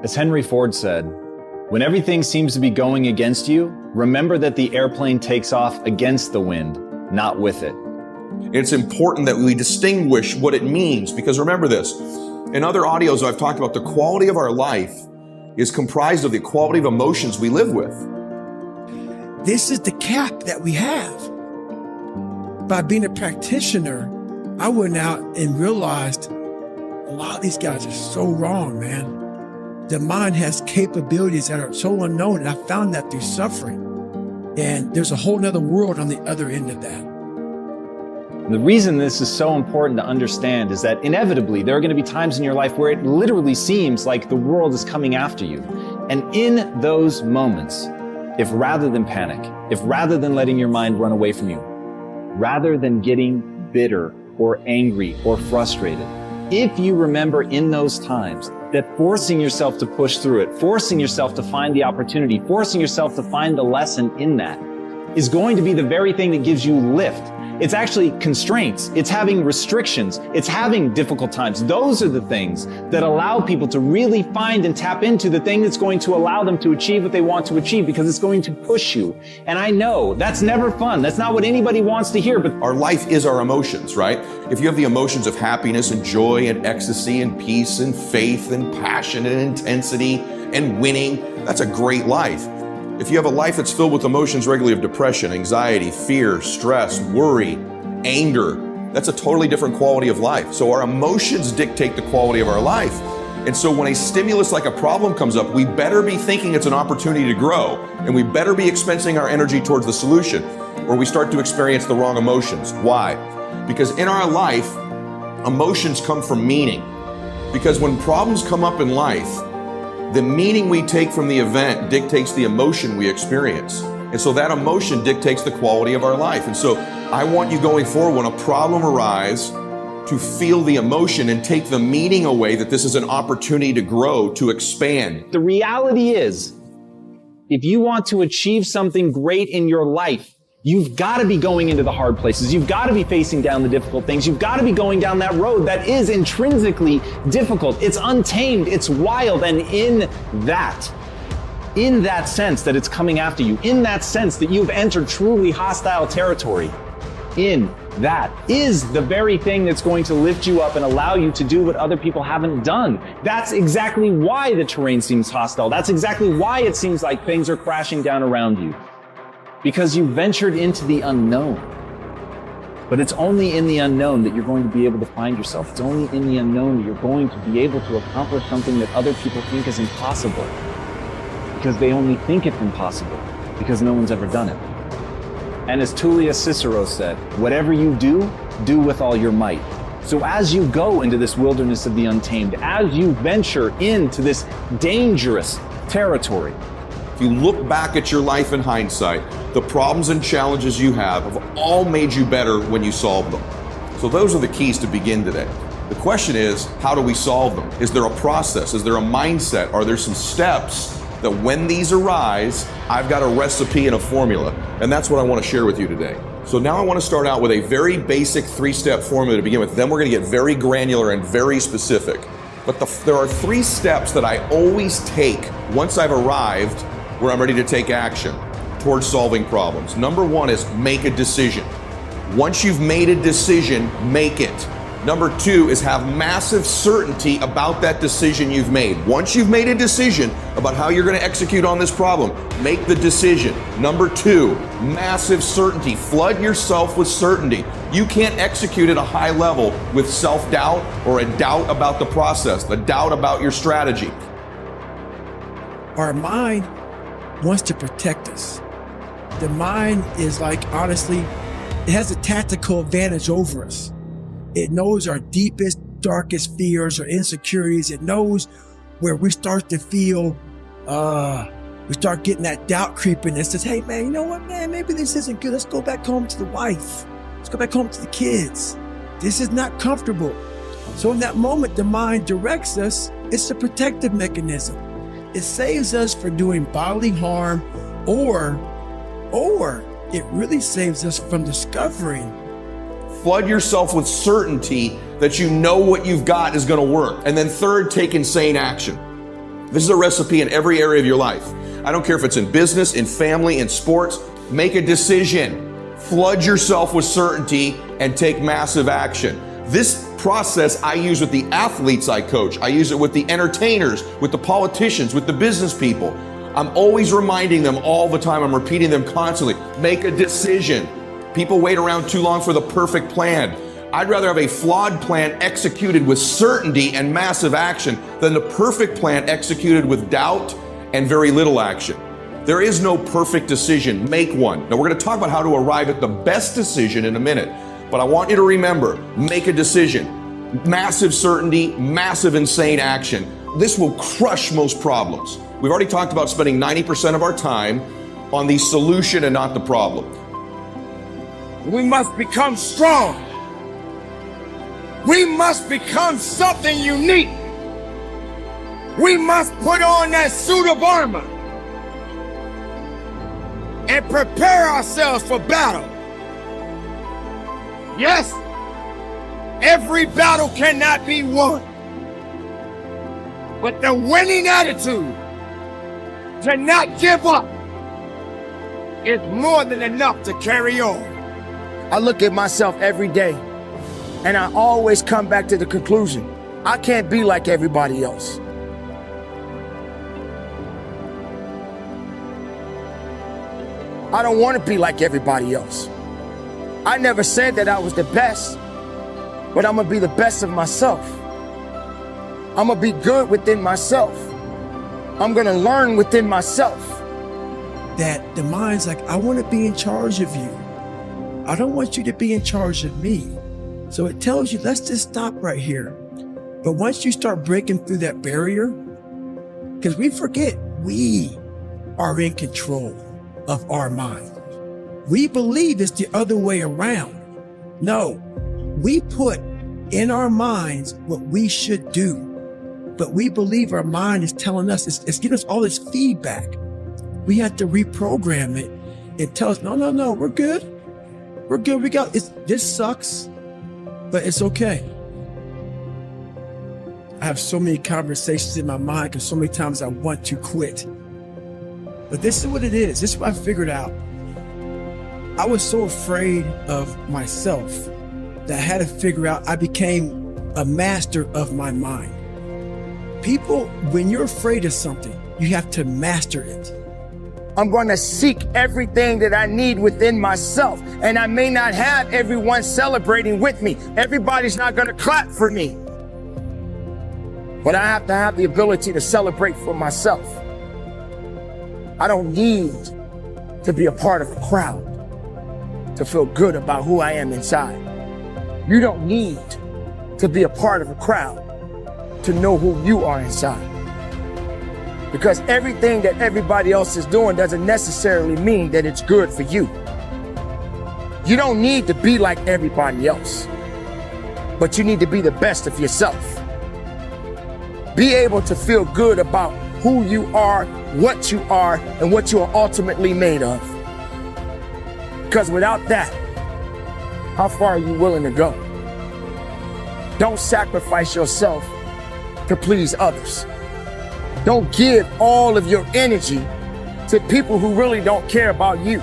As Henry Ford said, when everything seems to be going against you, remember that the airplane takes off against the wind, not with it. It's important that we distinguish what it means, because remember this, in other audios I've talked about the quality of our life is comprised of the quality of emotions we live with. This is the cap that we have. By being a practitioner, I went out and realized a lot of these guys are so wrong, man. The mind has capabilities that are so unknown, and I found that through suffering. And there's a whole nother world on the other end of that. The reason this is so important to understand is that inevitably there are going to be times in your life where it literally seems like the world is coming after you. And in those moments, if rather than panic, if rather than letting your mind run away from you, rather than getting bitter or angry or frustrated, if you remember in those times that forcing yourself to push through it, forcing yourself to find the opportunity, forcing yourself to find the lesson in that is going to be the very thing that gives you lift. It's actually constraints. It's having restrictions. It's having difficult times. Those are the things that allow people to really find and tap into the thing that's going to allow them to achieve what they want to achieve, because it's going to push you. And I know that's never fun. That's not what anybody wants to hear, but our life is our emotions, right? If you have the emotions of happiness and joy and ecstasy and peace and faith and passion and intensity and winning, that's a great life. If you have a life that's filled with emotions regularly of depression, anxiety, fear, stress, worry, anger, that's a totally different quality of life. So our emotions dictate the quality of our life. And so when a stimulus like a problem comes up, we better be thinking it's an opportunity to grow, and we better be expensing our energy towards the solution, or we start to experience the wrong emotions. Why? Because in our life, emotions come from meaning. Because when problems come up in life, the meaning we take from the event dictates the emotion we experience. And so that emotion dictates the quality of our life. And so I want you going forward, when a problem arises, to feel the emotion and take the meaning away that this is an opportunity to grow, to expand. The reality is, if you want to achieve something great in your life, you've got to be going into the hard places. You've got to be facing down the difficult things. You've got to be going down that road that is intrinsically difficult. It's untamed. It's wild. And in that sense that it's coming after you, in that sense that you've entered truly hostile territory, in that is the very thing that's going to lift you up and allow you to do what other people haven't done. That's exactly why the terrain seems hostile. That's exactly why it seems like things are crashing down around you. Because you ventured into the unknown. But it's only in the unknown that you're going to be able to find yourself. It's only in the unknown that you're going to be able to accomplish something that other people think is impossible. Because they only think it's impossible, because no one's ever done it. And as Tullius Cicero said, whatever you do, do with all your might. So as you go into this wilderness of the untamed, as you venture into this dangerous territory, if you look back at your life in hindsight, the problems and challenges you have all made you better when you solved them. So those are the keys to begin today. The question is, how do we solve them? Is there a process? Is there a mindset? Are there some steps that when these arise, I've got a recipe and a formula? And that's what I want to share with you today. So now I want to start out with a very basic 3-step formula to begin with. Then we're going to get very granular and very specific. But there are 3 steps that I always take once I've arrived where I'm ready to take action towards solving problems. Number 1 is make a decision. Once you've made a decision, make it. Number 2 is have massive certainty about that decision you've made. Once you've made a decision about how you're going to execute on this problem, make the decision. Number 2, massive certainty. Flood yourself with certainty. You can't execute at a high level with self-doubt or a doubt about the process, a doubt about your strategy. Our mind wants to protect us. The mind is like, honestly, it has a tactical advantage over us. It knows our deepest, darkest fears or insecurities. It knows where we start to feel, we start getting that doubt creeping that says, hey man, you know what, man, maybe this isn't good. Let's go back home to the wife. Let's go back home to the kids. This is not comfortable. So in that moment, the mind directs us. It's a protective mechanism. It saves us from doing bodily harm, or it really saves us from discovering. Flood yourself with certainty that you know what you've got is going to work. And then 3rd, take insane action. This is a recipe in every area of your life. I don't care if it's in business, in family, in sports. Make a decision. Flood yourself with certainty and take massive action. This process I use with the athletes I coach. I use it with the entertainers, with the politicians, with the business people. I'm always reminding them all the time. I'm repeating them constantly. Make a decision. People wait around too long for the perfect plan. I'd rather have a flawed plan executed with certainty and massive action than the perfect plan executed with doubt and very little action. There is no perfect decision. Make one. Now, we're going to talk about how to arrive at the best decision in a minute, but I want you to remember, make a decision. Massive certainty, massive insane action. This will crush most problems. We've already talked about spending 90% of our time on the solution and not the problem. We must become strong. We must become something unique. We must put on that suit of armor and prepare ourselves for battle. Yes, every battle cannot be won, but the winning attitude to not give up is more than enough to carry on. I look at myself every day, and I always come back to the conclusion, I can't be like everybody else. I don't want to be like everybody else. I never said that I was the best, but I'm going to be the best of myself. I'm going to be good within myself. I'm going to learn within myself. That the mind's like, I want to be in charge of you. I don't want you to be in charge of me. So it tells you, let's just stop right here. But once you start breaking through that barrier, because we forget we are in control of our mind. We believe it's the other way around. No, we put in our minds what we should do, but we believe our mind is telling us, it's giving us all this feedback. We have to reprogram it and tell us, no, we're good. We're good, this sucks, but it's okay. I have so many conversations in my mind because so many times I want to quit. But this is what it is. This is what I figured out. I was so afraid of myself that I had to figure out I became a master of my mind. People, when you're afraid of something, you have to master it. I'm going to seek everything that I need within myself. And I may not have everyone celebrating with me. Everybody's not going to clap for me. But I have to have the ability to celebrate for myself. I don't need to be a part of a crowd to feel good about who I am inside. You don't need to be a part of a crowd to know who you are inside. Because everything that everybody else is doing doesn't necessarily mean that it's good for you. You don't need to be like everybody else, but you need to be the best of yourself. Be able to feel good about who you are, and what you are ultimately made of. Because without that, how far are you willing to go? Don't sacrifice yourself to please others. Don't give all of your energy to people who really don't care about you.